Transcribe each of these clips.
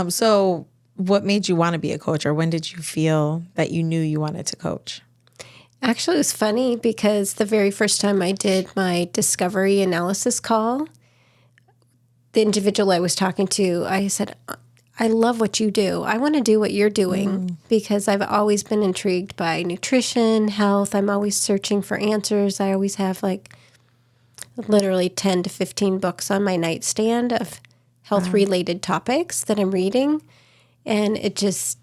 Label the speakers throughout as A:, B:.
A: So what made you want to be a coach, or when did you feel that you knew you wanted to coach?
B: Actually, it was funny because the very first time I did my discovery analysis call, the individual I was talking to, I said, I love what you do. I want to do what you're doing because I've always been intrigued by nutrition, health. I'm always searching for answers. I always have like literally 10 to 15 books on my nightstand of health-related topics that I'm reading. And it's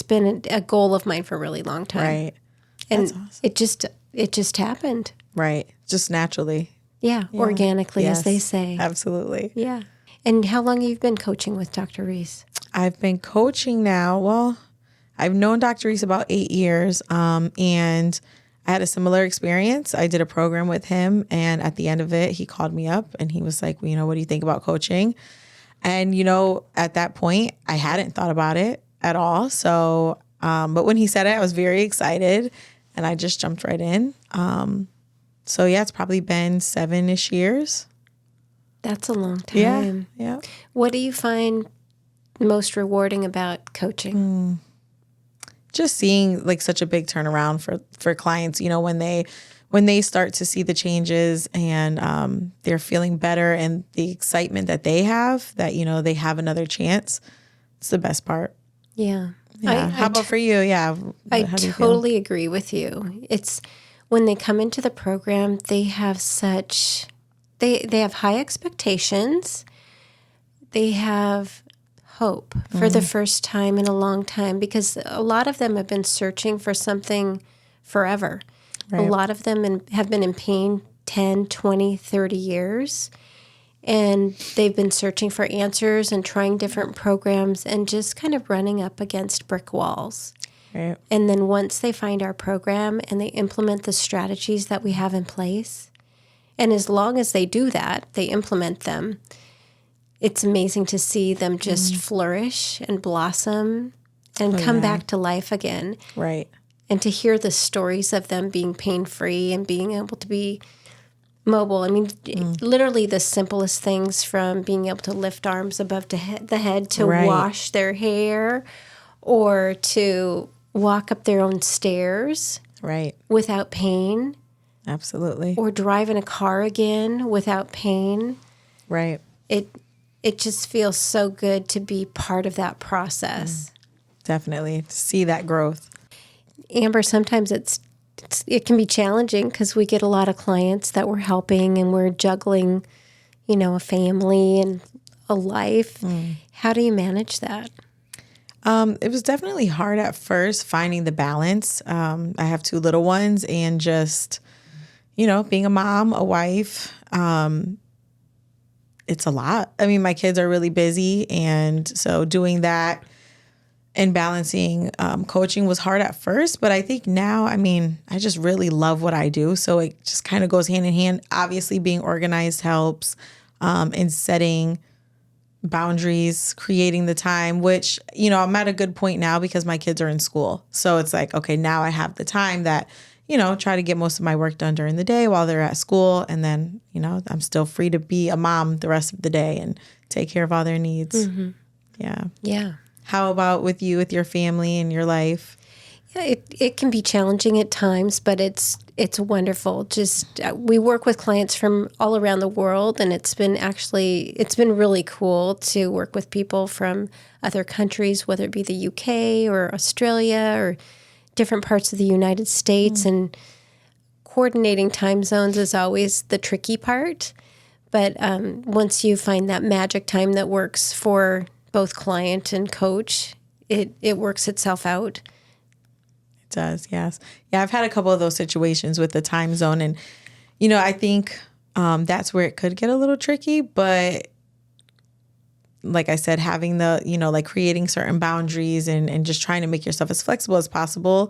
B: been a goal of mine for a really long time.
A: Right.
B: And
A: That's awesome.
B: it just happened.
A: Right. Just naturally.
B: Yeah, organically, as they say.
A: Absolutely.
B: Yeah. And how long have you been coaching with Dr. Reese?
A: I've been coaching now. Well, I've known Dr. Reese about 8 years, and I had a similar experience. I did a program with him, and at the end of it, he called me up and he was like, well, what do you think about coaching? And, at that point, I hadn't thought about it at all. So, but when he said it, I was very excited and I just jumped right in. So yeah, it's probably been 7-ish years.
B: That's a long time.
A: Yeah.
B: What do you find most rewarding about coaching?
A: Just seeing like such a big turnaround for clients, when they start to see the changes and they're feeling better, and the excitement that they have that, they have another chance. It's the best part.
B: Yeah.
A: How about for you? Yeah.
B: I totally agree with you. It's when they come into the program, they have they have high expectations. They have hope for the first time in a long time, because a lot of them have been searching for something forever. Right. A lot of them have been in pain 10, 20, 30 years. And they've been searching for answers and trying different programs and just kind of running up against brick walls.
A: Right.
B: And then once they find our program and they implement the strategies that we have in place, and as long as they do that, they implement them, it's amazing to see them just flourish and blossom and come back to life again.
A: Right.
B: And to hear the stories of them being pain-free and being able to be mobile. I mean, literally the simplest things, from being able to lift arms above the head to wash their hair, or to walk up their own stairs without pain.
A: Absolutely.
B: Or drive in a car again without pain.
A: Right.
B: It just feels so good to be part of that process.
A: Definitely. To see that growth.
B: Amber, sometimes it can be challenging because we get a lot of clients that we're helping and we're juggling, a family and a life. How do you manage that?
A: It was definitely hard at first, finding the balance. I have 2 little ones, and just, being a mom, a wife, it's a lot. I mean, my kids are really busy, and so doing that and balancing coaching was hard at first. But I think now, I just really love what I do. So it just kind of goes hand in hand. Obviously, being organized helps, and setting boundaries, creating the time, which, I'm at a good point now because my kids are in school. So it's like, okay, now I have the time that, try to get most of my work done during the day while they're at school. And then, I'm still free to be a mom the rest of the day and take care of all their needs. Mm-hmm. Yeah.
B: Yeah.
A: How about with you, with your family and your life?
B: Yeah, it can be challenging at times, but it's wonderful. Just we work with clients from all around the world, and it's been really cool to work with people from other countries, whether it be the UK or Australia or different parts of the United States. And coordinating time zones is always the tricky part. But once you find that magic time that works for both client and coach, it works itself out.
A: It does, yes. Yeah, I've had a couple of those situations with the time zone, and I think that's where it could get a little tricky. But like I said, having the like creating certain boundaries and just trying to make yourself as flexible as possible,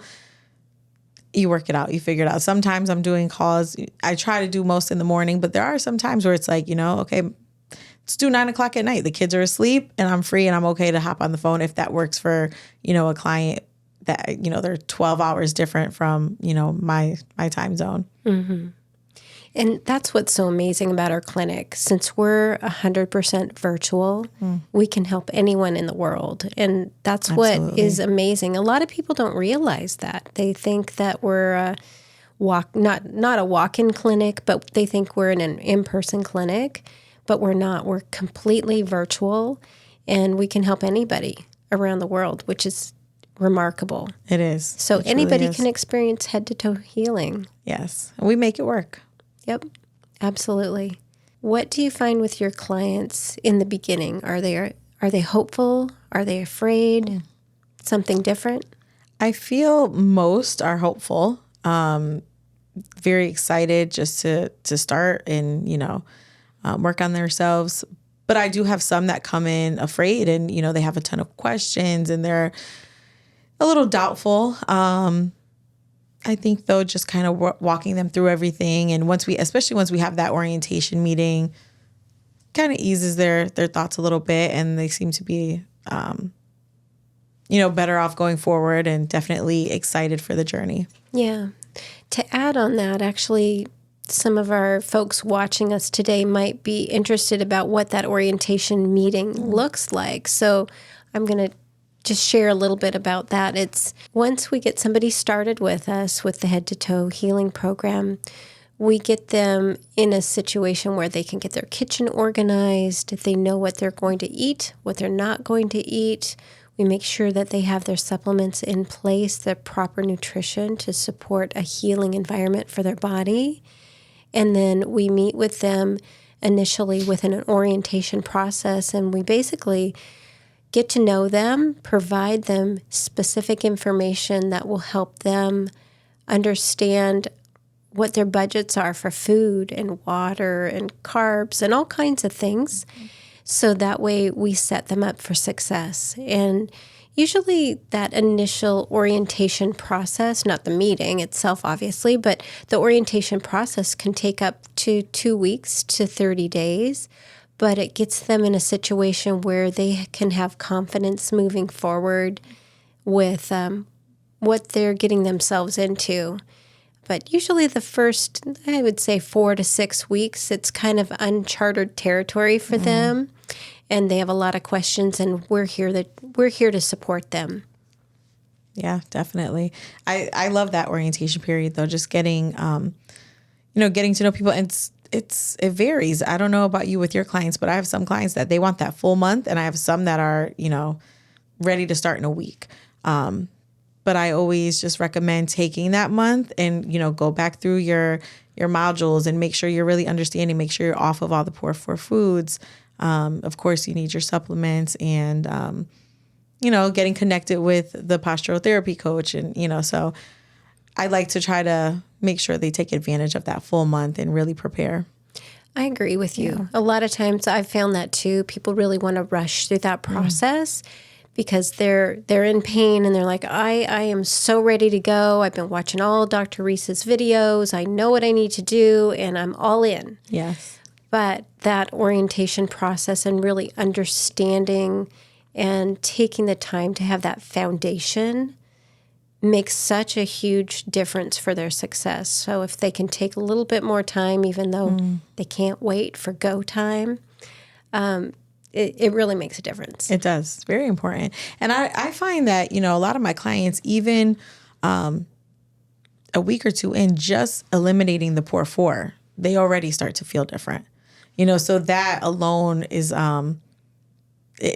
A: you work it out, you figure it out. Sometimes I'm doing calls. I try to do most in the morning, but there are some times where it's like, okay, let's do 9:00 at night. The kids are asleep and I'm free, and I'm okay to hop on the phone if that works for, a client that, they're 12 hours different from, my time zone.
B: Mm-hmm. And that's what's so amazing about our clinic. Since we're 100% virtual, we can help anyone in the world. And that's what is amazing. A lot of people don't realize that. They think that we're not a walk-in clinic, but they think we're in an in-person clinic. But we're not. We're completely virtual, and we can help anybody around the world, which is remarkable.
A: It is.
B: So
A: It
B: anybody
A: really is.
B: can experience head-to-toe healing.
A: Yes. We make it work.
B: Yep, absolutely. What do you find with your clients in the beginning? Are they hopeful? Are they afraid? Something different?
A: I feel most are hopeful, very excited just to start and, work on themselves. But I do have some that come in afraid and, they have a ton of questions and they're a little doubtful. I think though, just kind of walking them through everything. And especially once we have that orientation meeting, kind of eases their thoughts a little bit. And they seem to be, better off going forward and definitely excited for the journey.
B: Yeah. To add on that, actually, some of our folks watching us today might be interested about what that orientation meeting looks like. So I'm going to just share a little bit about that. It's once we get somebody started with us with the head to toe healing program, we get them in a situation where they can get their kitchen organized. If they know what they're going to eat, what they're not going to eat, we make sure that they have their supplements in place, the proper nutrition to support a healing environment for their body. And then we meet with them initially within an orientation process, and we basically get to know them, provide them specific information that will help them understand what their budgets are for food and water and carbs and all kinds of things. So that way we set them up for success. And usually that initial orientation process, not the meeting itself, obviously, but the orientation process can take up to 2 weeks to 30 days. But it gets them in a situation where they can have confidence moving forward with what they're getting themselves into. But usually the first, I would say 4 to 6 weeks, it's kind of uncharted territory for them. And they have a lot of questions, and we're here to support them.
A: Yeah, definitely. I love that orientation period though, just getting getting to know people. And it varies. I don't know about you with your clients, but I have some clients that they want that full month, and I have some that are, ready to start in a week. But I always just recommend taking that month and, go back through your modules and make sure you're really understanding, make sure you're off of all the poor for foods. Of course, you need your supplements and, getting connected with the postural therapy coach. And, so I like to try to make sure they take advantage of that full month and really prepare.
B: I agree with you. Yeah. A lot of times I've found that too. People really want to rush through that process because they're in pain and they're like, I am so ready to go. I've been watching all Dr. Reese's videos. I know what I need to do and I'm all in.
A: Yes.
B: But that orientation process and really understanding and taking the time to have that foundation makes such a huge difference for their success. So if they can take a little bit more time, even though they can't wait for go time, it really makes a difference.
A: It does. It's very important. And I find that, a lot of my clients, even a week or two in, just eliminating the poor four, they already start to feel different. So that alone is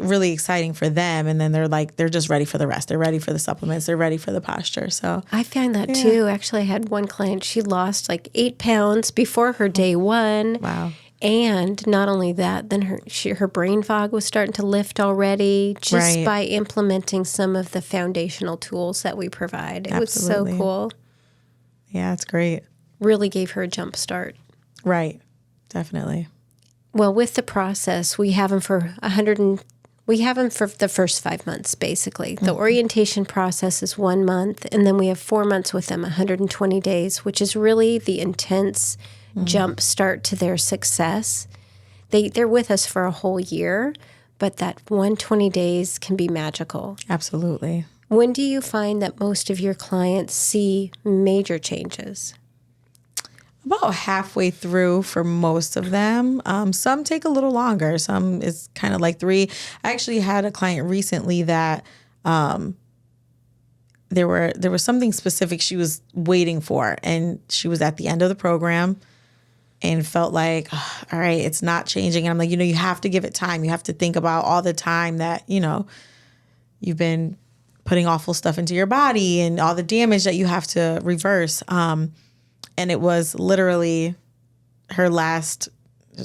A: really exciting for them. And then they're just ready for the rest. They're ready for the supplements. They're ready for the posture. So
B: I find that too. Actually, I had one client, she lost 8 pounds before her day one.
A: Wow.
B: And not only that, then her brain fog was starting to lift already just by implementing some of the foundational tools that we provide. It was so cool.
A: Yeah, it's great.
B: Really gave her a jump start.
A: Right. Definitely.
B: Well, with the process, we have them for the first 5 months, basically. The orientation process is 1 month, and then we have 4 months with them, 120 days, which is really the intense jump start to their success. They're with us for a whole year, but that 120 days can be magical.
A: Absolutely.
B: When do you find that most of your clients see major changes?
A: About halfway through for most of them. Some take a little longer. Some is kind of like 3. I actually had a client recently that there was something specific she was waiting for, and she was at the end of the program and felt like, "Oh, all right, it's not changing." And I'm like, you have to give it time. You have to think about all the time that, you've been putting awful stuff into your body and all the damage that you have to reverse. And it was literally her last,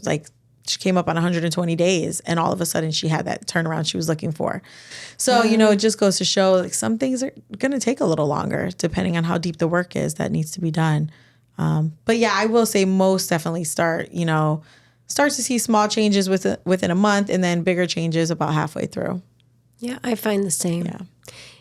A: like, she came up on 120 days, and all of a sudden she had that turnaround she was looking for. So, it just goes to show, like, some things are going to take a little longer depending on how deep the work is that needs to be done. But yeah, I will say most definitely start to see small changes within a month, and then bigger changes about halfway through.
B: Yeah, I find the same.
A: Yeah.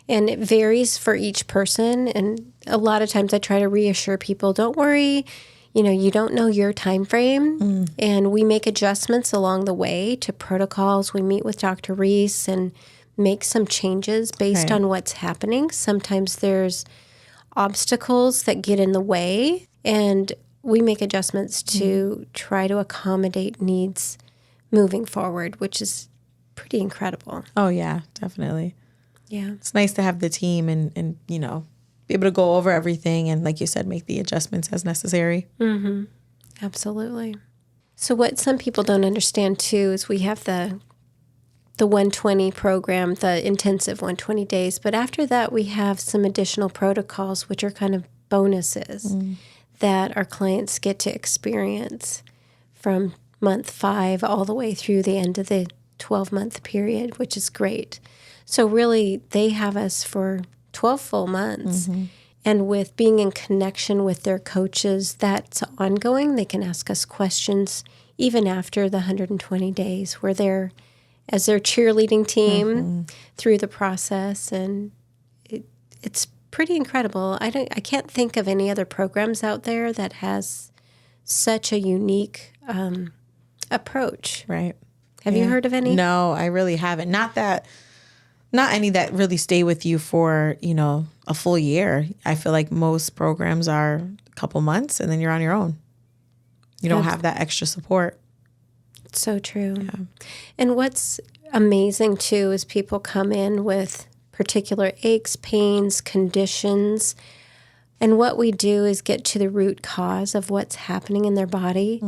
B: And it varies for each person. And a lot of times I try to reassure people, don't worry, you don't know your time frame. And we make adjustments along the way to protocols. We meet with Dr. Reese and make some changes based on what's happening. Sometimes there's obstacles that get in the way, and we make adjustments to try to accommodate needs moving forward, which is pretty incredible.
A: Oh, yeah, definitely.
B: Yeah.
A: It's nice to have the team and be able to go over everything and, like you said, make the adjustments as necessary.
B: Mm-hmm. Absolutely. So what some people don't understand, too, is we have the 120 program, the intensive 120 days. But after that, we have some additional protocols, which are kind of bonuses that our clients get to experience from month 5 all the way through the end of the 12-month period, which is great. So really, they have us for 12 full months. And with being in connection with their coaches, that's ongoing. They can ask us questions even after the 120 days. We're there as their cheerleading team through the process. And it's pretty incredible. I can't think of any other programs out there that has such a unique approach.
A: Right.
B: Have you heard of any?
A: No, I really haven't. Not any that really stay with you for, a full year. I feel like most programs are a couple months and then you're on your own. You don't have that extra support.
B: It's so true. Yeah. And what's amazing, too, is people come in with particular aches, pains, conditions. And what we do is get to the root cause of what's happening in their body.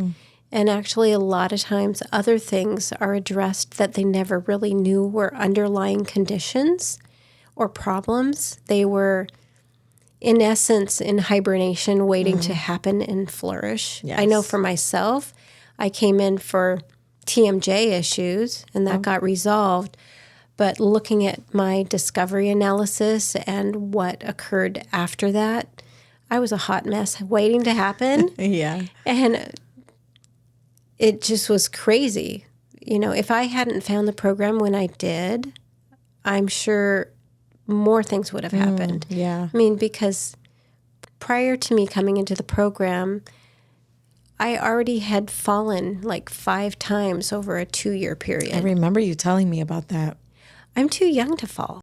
B: And actually, a lot of times, other things are addressed that they never really knew were underlying conditions or problems. They were, in essence, in hibernation, waiting to happen and flourish. Yes. I know for myself, I came in for TMJ issues, and that got resolved. But looking at my discovery analysis and what occurred after that, I was a hot mess waiting to happen.
A: Yeah.
B: And it just was crazy. If I hadn't found the program when I did, I'm sure more things would have happened.
A: Yeah.
B: I mean, because prior to me coming into the program, I already had fallen like 5 times over a 2-year period.
A: I remember you telling me about that.
B: I'm too young to fall.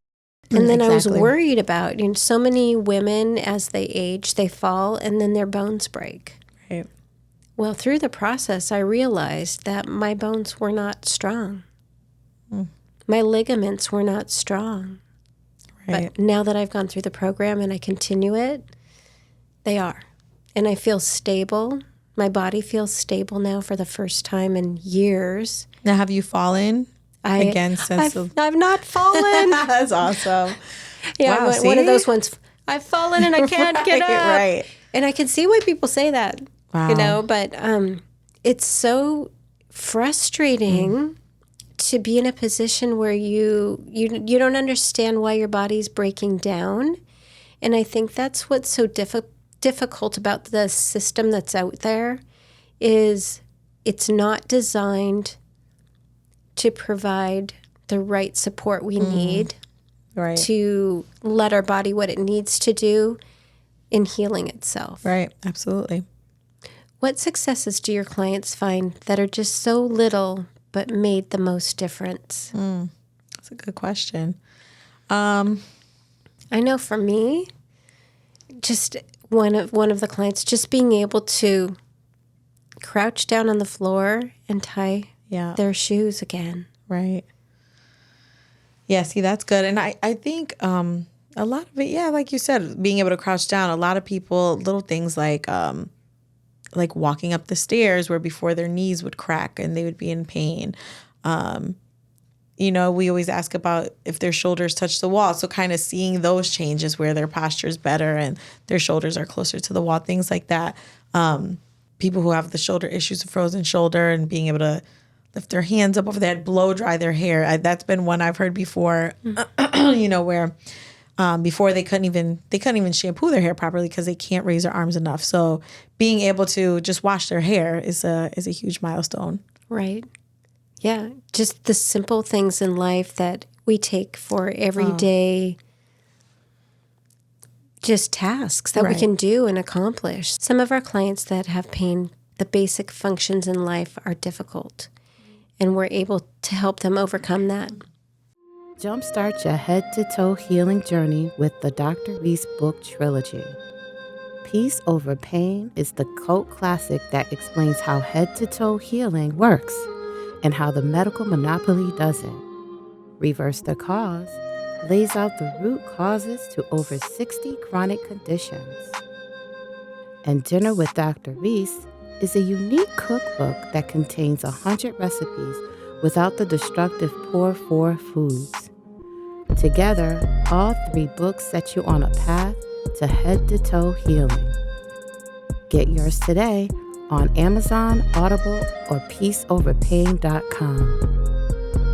B: And then I was worried about, so many women, as they age, they fall and then their bones break.
A: Right.
B: Well, through the process, I realized that my bones were not strong. My ligaments were not strong. Right. But now that I've gone through the program and I continue it, they are. And I feel stable. My body feels stable now for the first time in years.
A: Now, have you fallen again since?
B: I've not fallen.
A: That's awesome.
B: Yeah, wow, one of those ones. I've fallen and I can't get up.
A: Right.
B: And I can see why people say that.
A: Wow.
B: But it's so frustrating to be in a position where you don't understand why your body's breaking down. And I think that's what's so difficult about the system that's out there is it's not designed to provide the right support we need to let our body what it needs to do in healing itself.
A: Right, absolutely.
B: What successes do your clients find that are just so little but made the most difference?
A: That's a good question.
B: I know for me, just one of the clients just being able to crouch down on the floor and tie their shoes again.
A: Right. Yeah, see, that's good. And I think a lot of it, like you said, being able to crouch down, a lot of people, little things like walking up the stairs where before their knees would crack and they would be in pain. We always ask about if their shoulders touch the wall. So kind of seeing those changes where their posture is better and their shoulders are closer to the wall, things like that. People who have the shoulder issues, a frozen shoulder, and being able to lift their hands up over their head, blow dry their hair. That's been one I've heard before, where before they couldn't even shampoo their hair properly because they can't raise their arms enough. So being able to just wash their hair is a huge milestone.
B: Right. Yeah. Just the simple things in life that we take for everyday just tasks that we can do and accomplish. Some of our clients that have pain, the basic functions in life are difficult, and we're able to help them overcome that.
C: Jumpstart your head-to-toe healing journey with the Dr. Reese book trilogy. Peace Over Pain is the cult classic that explains how head-to-toe healing works and how the medical monopoly doesn't. Reverse the Cause lays out the root causes to over 60 chronic conditions. And Dinner with Dr. Reese is a unique cookbook that contains 100 recipes without the destructive poor four foods. Together, all 3 books set you on a path to head-to-toe healing. Get yours today on Amazon, Audible, or peaceoverpain.com.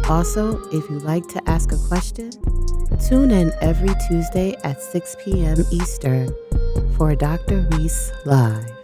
C: Also, if you'd like to ask a question, tune in every Tuesday at 6 p.m. Eastern for Dr. Reese Live.